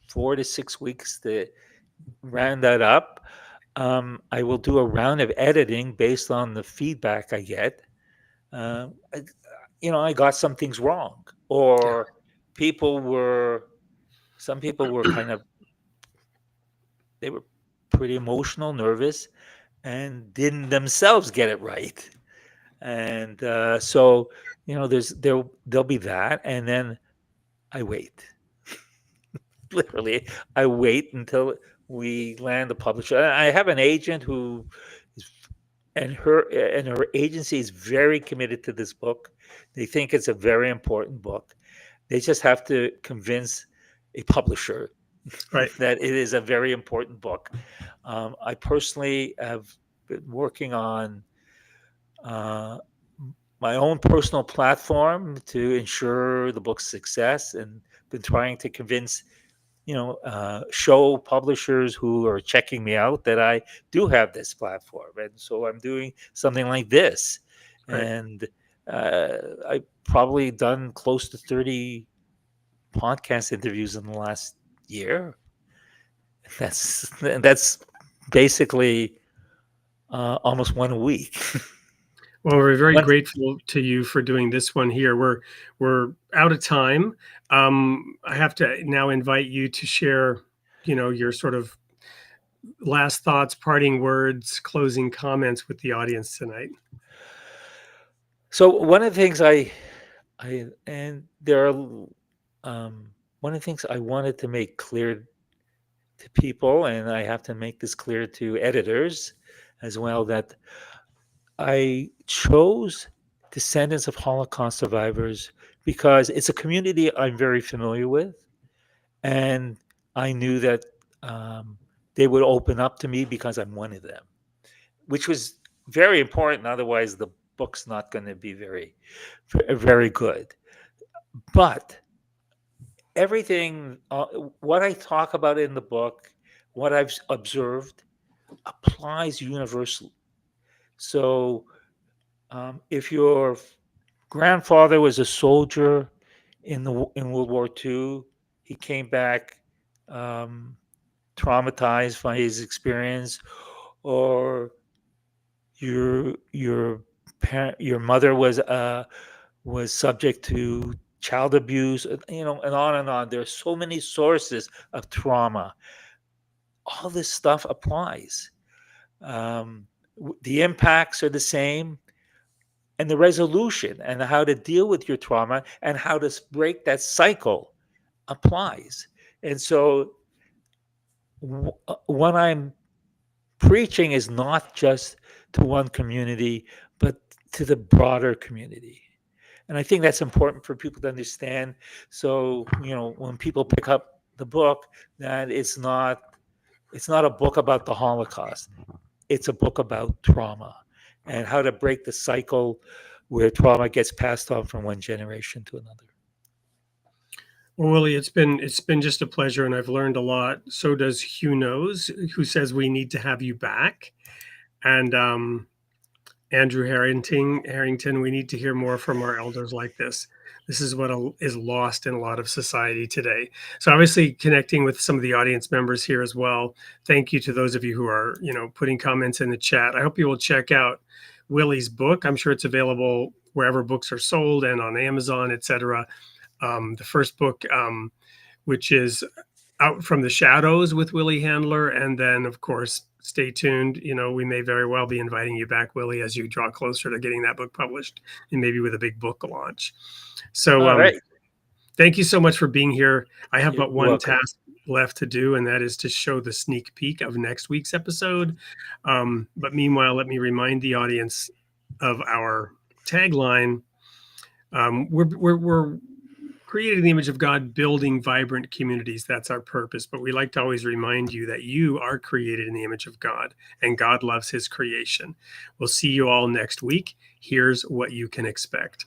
4 to 6 weeks to round that up. I will do a round of editing based on the feedback I get. Uh, I, I got some things wrong, Yeah. or people were, some people were they were pretty emotional, nervous, and didn't themselves get it right. And so there'll be that, and then I wait. Literally, I wait until we land the publisher. I have an agent who is, and her agency is very committed to this book. They think it's a very important book. They just have to convince a publisher Right. that it is a very important book. I personally have been working on uh, my own personal platform to ensure the book's success, and been trying to convince show publishers who are checking me out that I do have this platform. And so I'm doing something like this, Right. and I've probably done close to 30 podcast interviews in the last year. That's basically almost one a week. Well, we're very Once, grateful to you for doing this one here. We're out of time. I have to now invite you to share, your sort of last thoughts, parting words, closing comments with the audience tonight. so one of the things I and there are one of the things I wanted to make clear to people, and I have to make this clear to editors as well, that I chose descendants of Holocaust survivors because it's a community I'm very familiar with, and I knew that they would open up to me because I'm one of them, which was very important. Otherwise, the book's not going to be very good. But everything, what I talk about in the book, what I've observed, applies universally. So, if your grandfather was a soldier in World War II, he came back traumatized by his experience, or your mother was subject to child abuse, and on and on. There's so many sources of trauma. All this stuff applies. The impacts are the same, and the resolution and how to deal with your trauma and how to break that cycle applies. And so, what I'm preaching is not just to one community, but to the broader community. And I think that's important for people to understand. So, when people pick up the book, that it's not a book about the Holocaust. It's a book about trauma and how to break the cycle where trauma gets passed on from one generation to another. Well, Willie, it's been just a pleasure, and I've learned a lot. So does Hugh Knows, who says we need to have you back, and Andrew Harrington, we need to hear more from our elders like this. This is what is lost in a lot of society today. So obviously connecting with some of the audience members here as well. Thank you to those of you who are, putting comments in the chat. I hope you will check out Willie's book. I'm sure it's available wherever books are sold and on Amazon, etc. The first book, which is Out from the Shadows with Willie Handler. And then, of course, stay tuned. We may very well be inviting you back, Willie, as you draw closer to getting that book published, and maybe with a big book launch. So right. Thank you so much for being here. I have You're but one welcome. task left to do, and that is to show the sneak peek of next week's episode. But meanwhile, let me remind the audience of our tagline. We're created in the image of God, building vibrant communities. That's our purpose. But we like to always remind you that you are created in the image of God, and God loves his creation. We'll see you all next week. Here's what you can expect.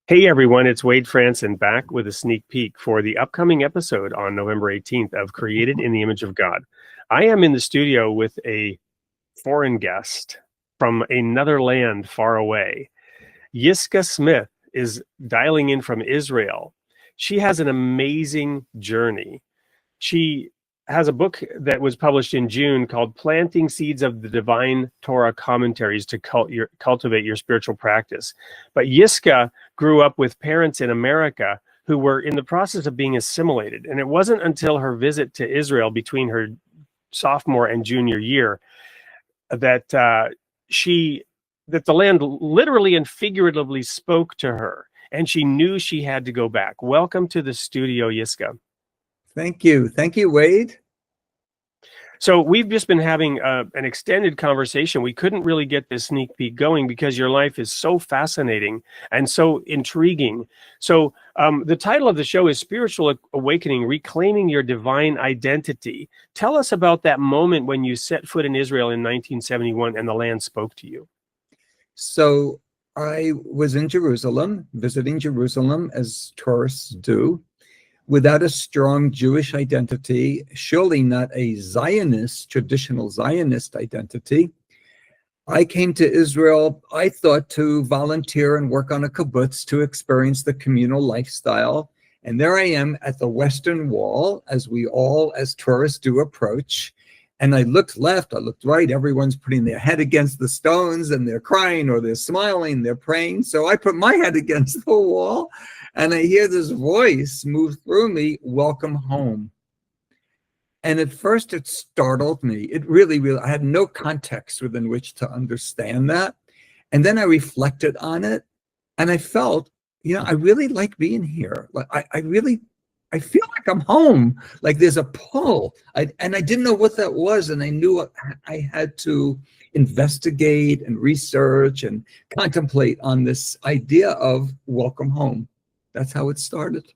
Hey everyone, it's Wade Franson back with a sneak peek for the upcoming episode on November 18th of Created in the Image of God. I am in the studio with a foreign guest from another land far away. Yiska Smith is dialing in from Israel. She has an amazing journey. She has a book that was published in June called Planting Seeds of the Divine Torah Commentaries to Cultivate Your Spiritual Practice. But Yiska grew up with parents in America who were in the process of being assimilated. And it wasn't until her visit to Israel between her sophomore and junior year that the land literally and figuratively spoke to her, and she knew she had to go back. Welcome to the studio, Yiska. Thank you. Thank you, Wade. So we've just been having an extended conversation. We couldn't really get this sneak peek going because your life is so fascinating and so intriguing. So the title of the show is Spiritual Awakening, Reclaiming Your Divine Identity. Tell us about that moment when you set foot in Israel in 1971 and the land spoke to you. So I was in Jerusalem, visiting Jerusalem as tourists do, without a strong Jewish identity, surely not a Zionist, traditional Zionist identity. I came to Israel, I thought, to volunteer and work on a kibbutz to experience the communal lifestyle. And there I am at the Western Wall, as we all, as tourists do, approach. And I looked left, I looked right, everyone's putting their head against the stones and they're crying or they're smiling, they're praying. So I put my head against the wall and I hear this voice move through me, welcome home. And at first it startled me. It really, I had no context within which to understand that. And then I reflected on it and I felt, I really like being here. Like I really I feel like I'm home. Like there's a pull. And I didn't know what that was. And I knew I had to investigate and research and contemplate on this idea of welcome home. That's how it started.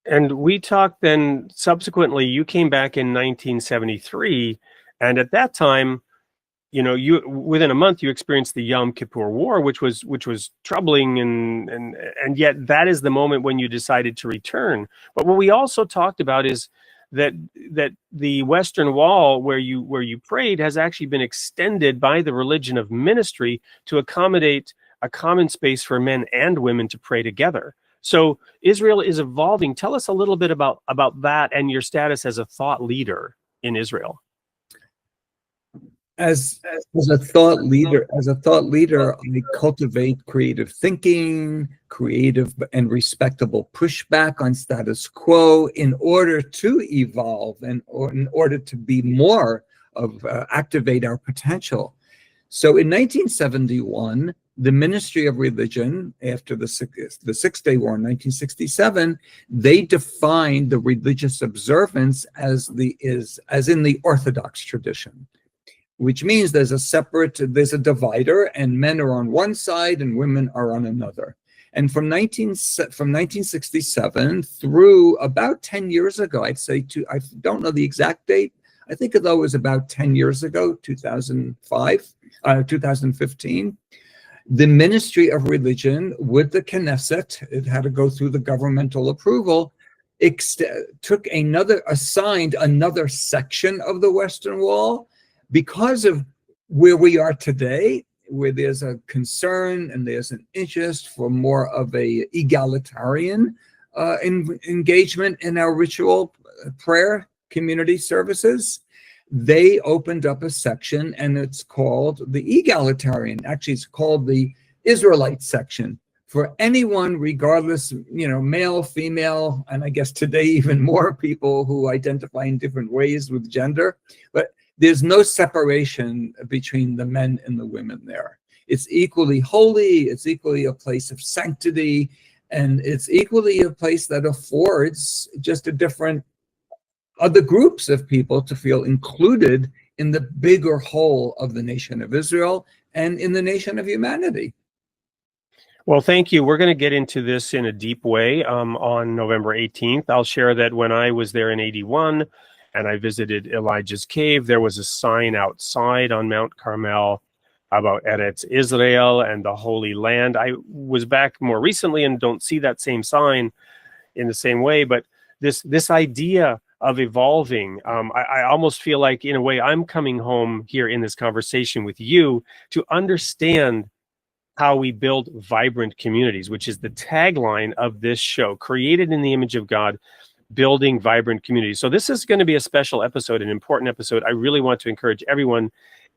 And we talked then subsequently, you came back in 1973. And at that time, you know, you within a month you experienced the Yom Kippur War, which was troubling, and yet that is the moment when you decided to return. But what we also talked about is that the Western Wall where you prayed has actually been extended by the religion of ministry to accommodate a common space for men and women to pray together. So Israel is evolving. Tell us a little bit about that and your status as a thought leader in Israel. As a thought leader, I cultivate creative thinking, creative and respectable pushback on status quo in order to evolve and in order to be more of activate our potential. So in 1971, the Ministry of Religion, after the Six-Day War in 1967, they defined the religious observance as in the Orthodox tradition, which means there's a divider, and men are on one side and women are on another. And from 1967 through about 10 years ago, I'd say I don't know the exact date. I think it was about 10 years ago, 2015, the Ministry of Religion with the Knesset, it had to go through the governmental approval, assigned another section of the Western Wall because of where we are today, where there's a concern and there's an interest for more of a egalitarian engagement in our ritual prayer community services. They opened up a section, and it's called the egalitarian. Actually, it's called the Israelite section for anyone, regardless, male, female, and I guess today even more people who identify in different ways with gender. But there's no separation between the men and the women there. It's equally holy, it's equally a place of sanctity, and it's equally a place that affords just other groups of people to feel included in the bigger whole of the nation of Israel and in the nation of humanity. Well, thank you. We're going to get into this in a deep way on November 18th. I'll share that when I was there in 81 and I visited Elijah's cave, there was a sign outside on Mount Carmel about Eretz Israel and the Holy Land. I was back more recently and don't see that same sign in the same way, but this idea of evolving, I almost feel like in a way I'm coming home here in this conversation with you to understand how we build vibrant communities, which is the tagline of this show, created in the image of God, building vibrant communities. So this is going to be a special episode, an important episode. I really want to encourage everyone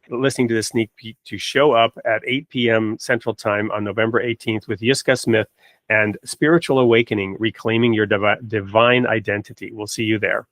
listening to this sneak peek to show up at 8 p.m. Central Time on November 18th with Yiska Smith and Spiritual Awakening, Reclaiming Your Divine Identity. We'll see you there.